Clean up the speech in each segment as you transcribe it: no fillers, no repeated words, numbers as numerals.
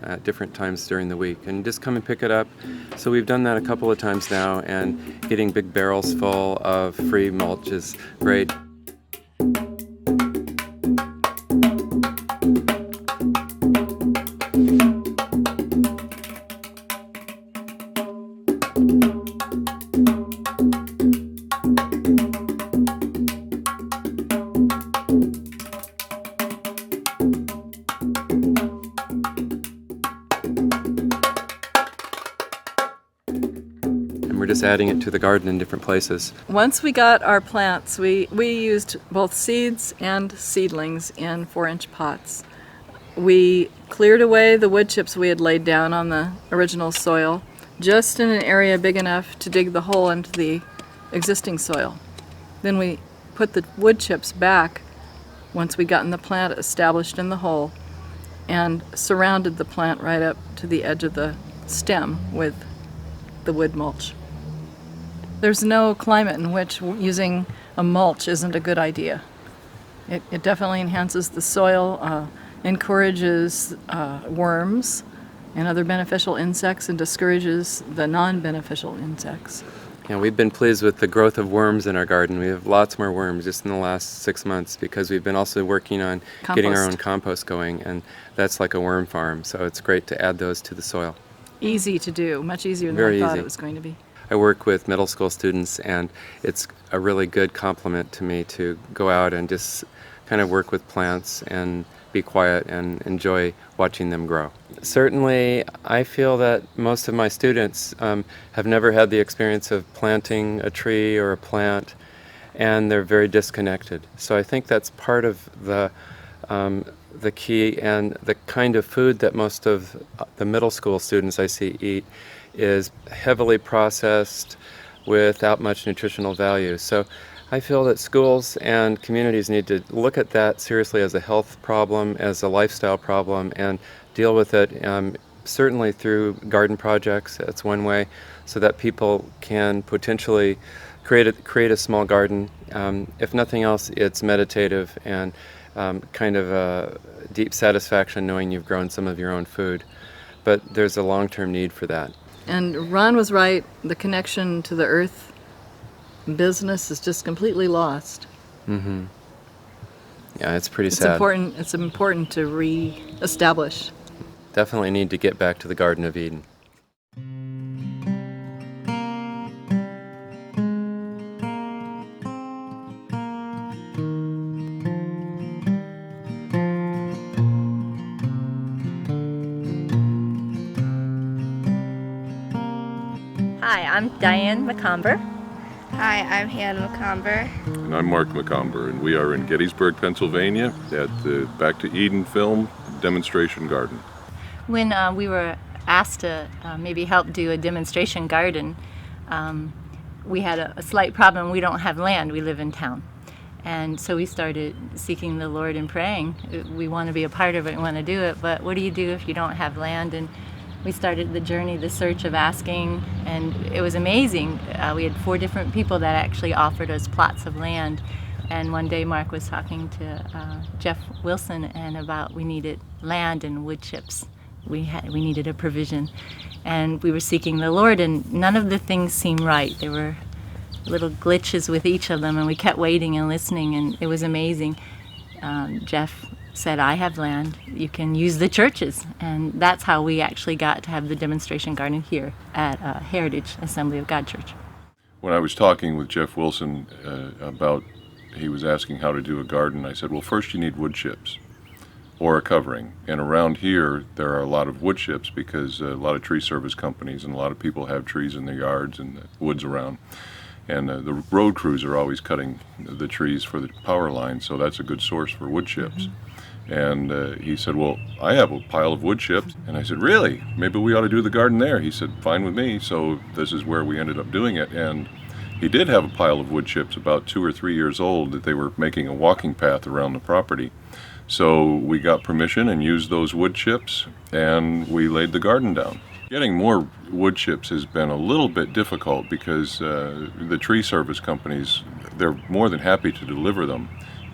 at different times during the week and just come and pick it up. So we've done that a couple of times now, and getting big barrels full of free mulch is great. We're just adding it to the garden in different places. Once we got our plants, we used both seeds and seedlings in 4-inch pots. We cleared away the wood chips we had laid down on the original soil, just in an area big enough to dig the hole into the existing soil. Then we put the wood chips back once we gotten the plant established in the hole, and surrounded the plant right up to the edge of the stem with the wood mulch. There's no climate in which using a mulch isn't a good idea. It definitely enhances the soil, encourages worms and other beneficial insects, and discourages the non-beneficial insects. Yeah, we've been pleased with the growth of worms in our garden. We have lots more worms just in the last 6 months because we've been also working on getting our own compost going, and that's like a worm farm, so it's great to add those to the soil. Easy to do, much easier than I thought it was going to be. I work with middle school students, and it's a really good compliment to me to go out and just kind of work with plants and be quiet and enjoy watching them grow. Certainly, I feel that most of my students have never had the experience of planting a tree or a plant, and they're very disconnected. So I think that's part of the key, and the kind of food that most of the middle school students I see eat is heavily processed without much nutritional value. So I feel that schools and communities need to look at that seriously as a health problem, as a lifestyle problem, and deal with it certainly through garden projects. That's one way, so that people can potentially create a small garden. If nothing else, it's meditative and kind of a deep satisfaction knowing you've grown some of your own food. But there's a long-term need for that. And Ron was right, the connection to the earth business is just completely lost. Mm-hmm. Yeah, it's pretty sad. It's important to re-establish. Definitely need to get back to the Garden of Eden. Hi, I'm Diane McComber. Hi, I'm Hannah McComber. And I'm Mark McComber, and we are in Gettysburg, Pennsylvania at the Back to Eden Film Demonstration Garden. When we were asked to maybe help do a demonstration garden, we had a slight problem. We don't have land, we live in town. And so we started seeking the Lord and praying. We want to be a part of it, we want to do it, but what do you do if you don't have land? And we started the journey, the search of asking, and it was amazing. We had 4 different people that actually offered us plots of land. And one day Mark was talking to Jeff Wilson and about we needed land and wood chips. We needed a provision. And we were seeking the Lord, and none of the things seemed right. There were little glitches with each of them, and we kept waiting and listening, and it was amazing. Jeff said, I have land, you can use the churches. And that's how we actually got to have the demonstration garden here at Heritage Assembly of God Church. When I was talking with Jeff Wilson he was asking how to do a garden, I said, well, first you need wood chips or a covering. And around here, there are a lot of wood chips because a lot of tree service companies and a lot of people have trees in their yards and the woods around. And the road crews are always cutting the trees for the power line, so that's a good source for wood chips. Mm-hmm. And he said, well, I have a pile of wood chips. And I said, really? Maybe we ought to do the garden there. He said, fine with me. So this is where we ended up doing it. And he did have a pile of wood chips about 2 or 3 years old that they were making a walking path around the property. So we got permission and used those wood chips, and we laid the garden down. Getting more wood chips has been a little bit difficult because the tree service companies, they're more than happy to deliver them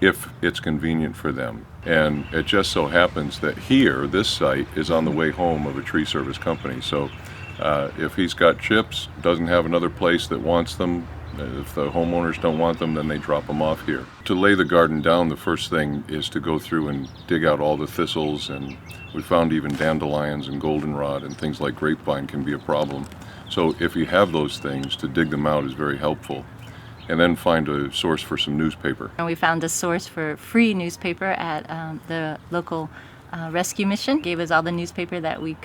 if it's convenient for them. And it just so happens that here, this site is on the way home of a tree service company. So if he's got chips, doesn't have another place that wants them, if the homeowners don't want them, then they drop them off here. To lay the garden down, the first thing is to go through and dig out all the thistles, and we found even dandelions and goldenrod and things like grapevine can be a problem. So if you have those things, to dig them out is very helpful. And then find a source for some newspaper. And we found a source for free newspaper at the local rescue mission. Gave us all the newspaper that we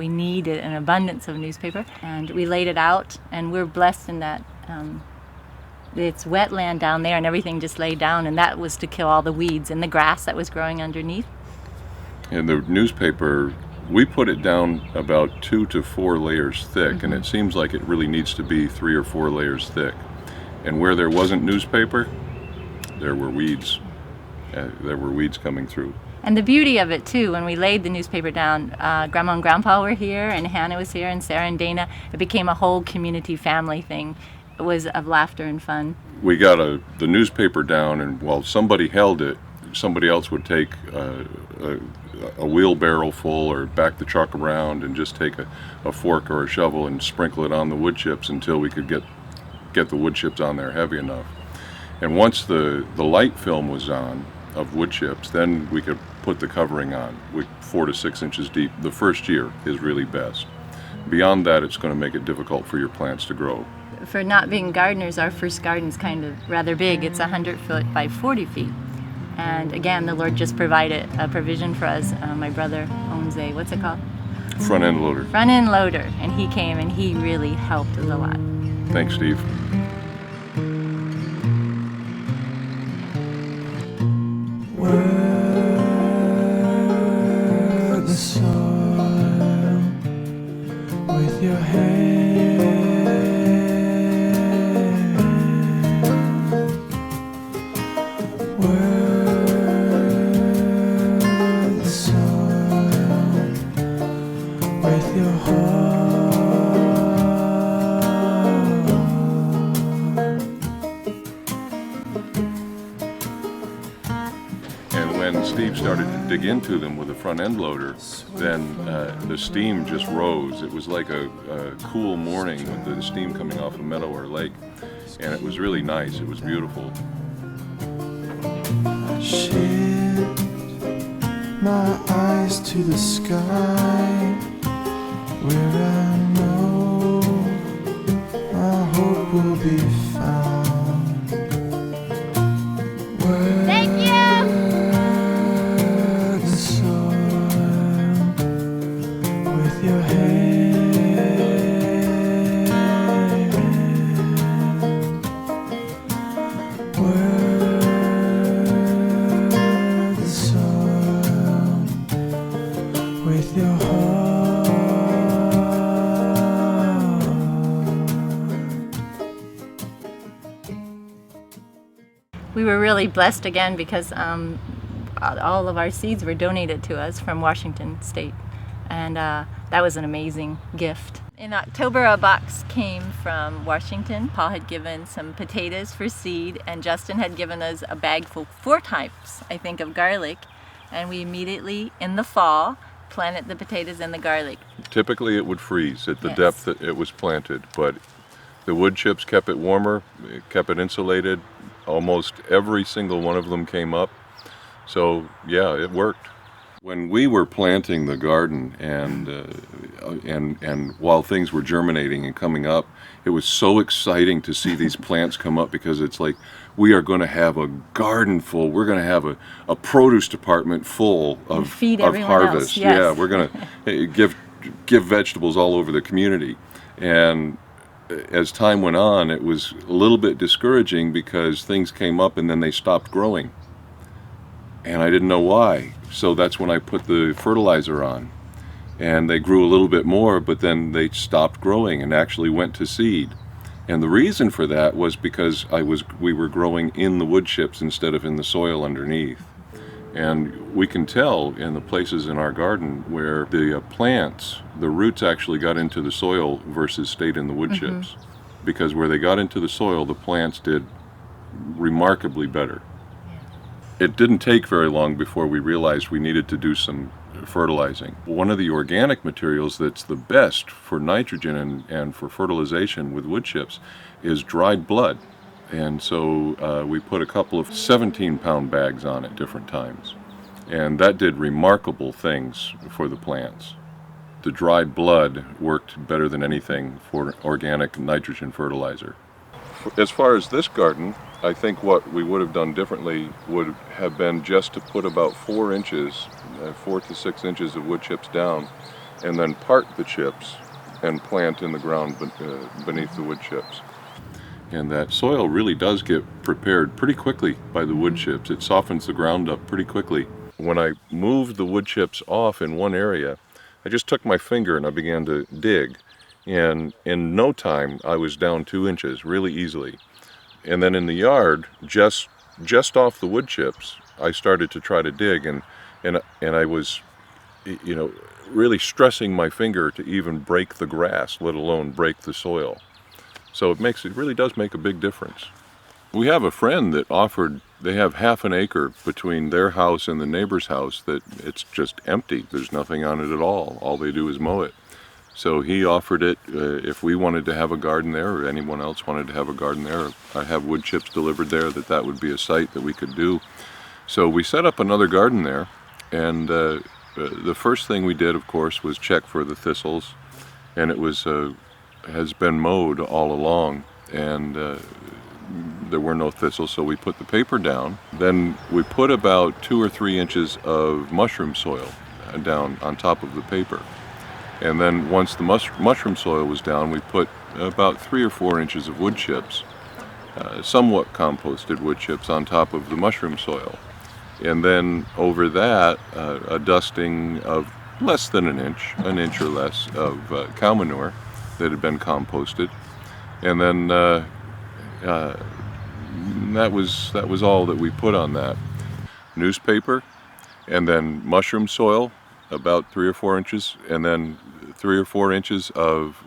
needed, an abundance of newspaper, and we laid it out. And we're blessed in that it's wetland down there, and everything just laid down, and that was to kill all the weeds and the grass that was growing underneath. And the newspaper, we put it down about 2 to 4 layers thick, and it seems like it really needs to be 3 or 4 layers thick. And where there wasn't newspaper, there were weeds. There were weeds coming through. And the beauty of it too, when we laid the newspaper down, Grandma and Grandpa were here, and Hannah was here, and Sarah and Dana. It became a whole community family thing. It was of laughter and fun. We got the newspaper down, and while somebody held it, somebody else would take a wheelbarrow full or back the truck around and just take a fork or a shovel and sprinkle it on the wood chips until we could get the wood chips on there heavy enough. And once the light film was on of wood chips, then we could put the covering on, 4 to 6 inches deep. The first year is really best. Beyond that, it's going to make it difficult for your plants to grow. For not being gardeners, our first garden's kind of rather big. It's 100 foot by 40 feet. And again, the Lord just provided a provision for us. My brother owns a, what's it called? Front end loader. Front end loader. And he came and he really helped us a lot. Thanks, Steve. Work the soil with your hand. Work the soil with your heart. When Steve started to dig into them with a front end loader, then the steam just rose. It was like a cool morning with the steam coming off a meadow or lake, and it was really nice. It was beautiful. I shift my eyes to the sky, where I know my hope will be found. Thank you. Your hand, work the soil with your heart. We were really blessed again because all of our seeds were donated to us from Washington State. And that was an amazing gift. In October, a box came from Washington. Paul had given some potatoes for seed, and Justin had given us a bag full, 4 types, I think, of garlic. And we immediately, in the fall, planted the potatoes and the garlic. Typically it would freeze at the Yes. depth that it was planted, but the wood chips kept it warmer, it kept it insulated. Almost every single one of them came up. So yeah, it worked. When we were planting the garden and while things were germinating and coming up, it was so exciting to see these plants come up, because it's like we are going to have a garden full. We're going to have a produce department full of feed everyone else, harvest. yes. Yeah, we're going to give vegetables all over the community. And as time went on, it was a little bit discouraging because things came up and then they stopped growing. And I didn't know why. So that's when I put the fertilizer on. And they grew a little bit more, but then they stopped growing and actually went to seed. And the reason for that was because we were growing in the wood chips instead of in the soil underneath. And we can tell in the places in our garden where the plants, the roots actually got into the soil versus stayed in the wood chips. Because where they got into the soil, the plants did remarkably better. It didn't take very long before we realized we needed to do some fertilizing. One of the organic materials that's the best for nitrogen and for fertilization with wood chips is dried blood. And so we put a couple of 17-pound bags on at different times. And that did remarkable things for the plants. The dried blood worked better than anything for organic nitrogen fertilizer. As far as this garden, I think what we would have done differently would have been just to put about 4 to 6 inches of wood chips down, and then part the chips and plant in the ground beneath the wood chips. And that soil really does get prepared pretty quickly by the wood chips. It softens the ground up pretty quickly. When I moved the wood chips off in one area, I just took my finger and I began to dig. And in no time, I was down 2 inches really easily. And then in the yard, just off the wood chips, I started to try to dig, and I was, really stressing my finger to even break the grass, let alone break the soil. So it really does make a big difference. We have a friend that offered, they have half an acre between their house and the neighbor's house that it's just empty. There's nothing on it at all. All they do is mow it. So he offered it if we wanted to have a garden there, or anyone else wanted to have a garden there. I have wood chips delivered there, that would be a site that we could do. So we set up another garden there, and the first thing we did, of course, was check for the thistles, and it has been mowed all along, and there were no thistles, so we put the paper down. Then we put about 2 or 3 inches of mushroom soil down on top of the paper. And then once the mushroom soil was down, we put about 3 or 4 inches of wood chips, somewhat composted wood chips, on top of the mushroom soil. And then over that, a dusting of less than an inch or less of cow manure that had been composted. And then that was all that we put on that. Newspaper, and then mushroom soil, about 3 or 4 inches, and then 3 or 4 inches of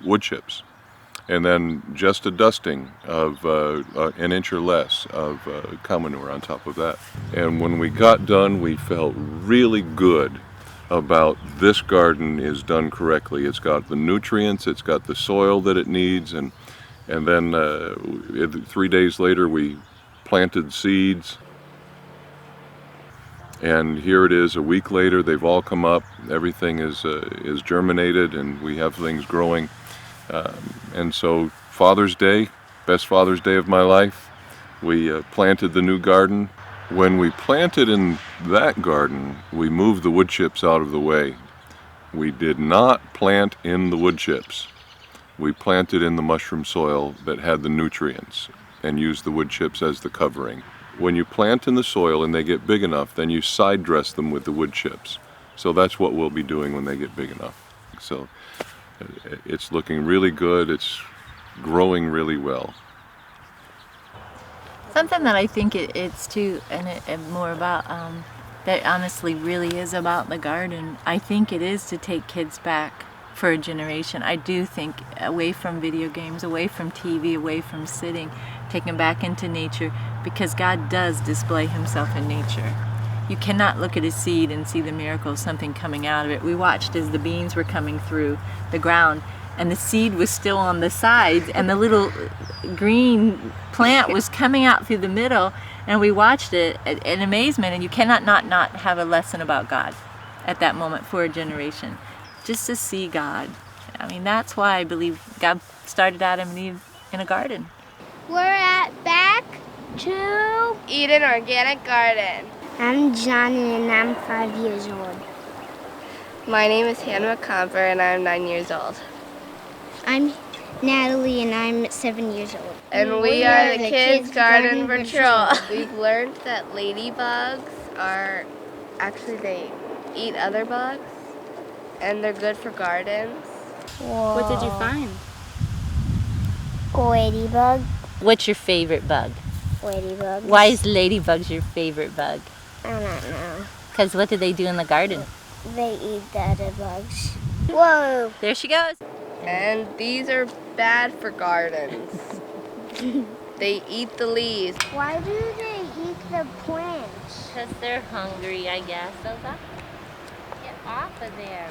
wood chips, and then just a dusting of an inch or less of cow manure on top of that. And when we got done, we felt really good about this garden is done correctly. It's got the nutrients, it's got the soil that it needs, and then 3 days later we planted seeds. And here it is, a week later, they've all come up. Everything is germinated, and we have things growing. And so Father's Day, best Father's Day of my life, we planted the new garden. When we planted in that garden, we moved the wood chips out of the way. We did not plant in the wood chips. We planted in the mushroom soil that had the nutrients and used the wood chips as the covering. When you plant in the soil and they get big enough, then you side dress them with the wood chips. So that's what we'll be doing when they get big enough. So it's looking really good. It's growing really well. Something that I think it's too, and more about, that honestly really is about the garden. I think it is to take kids back for a generation. I do think away from video games, away from TV, away from sitting, take them back into nature, because God does display himself in nature. You cannot look at a seed and see the miracle of something coming out of it. We watched as the beans were coming through the ground, and the seed was still on the sides, and the little green plant was coming out through the middle, and we watched it in amazement. And you cannot not have a lesson about God at that moment for a generation. Just to see God. I mean, that's why I believe God started Adam and Eve in a garden. We're back to Eden Organic Garden. I'm John and I'm 5 years old. My name is Hannah McComber and I'm 9 years old. I'm Natalie and I'm 7 years old. And we are the Kids Garden Patrol. We've learned that ladybugs they eat other bugs and they're good for gardens. Whoa. What did you find? Ladybug. What's your favorite bug? Ladybug. Why is ladybugs your favorite bug? I don't know. Because what do they do in the garden? They eat the other bugs. Whoa. There she goes. And these are bad for gardens. They eat the leaves. Why do they eat the plants? Because they're hungry, I guess. Elsa? Get off of there.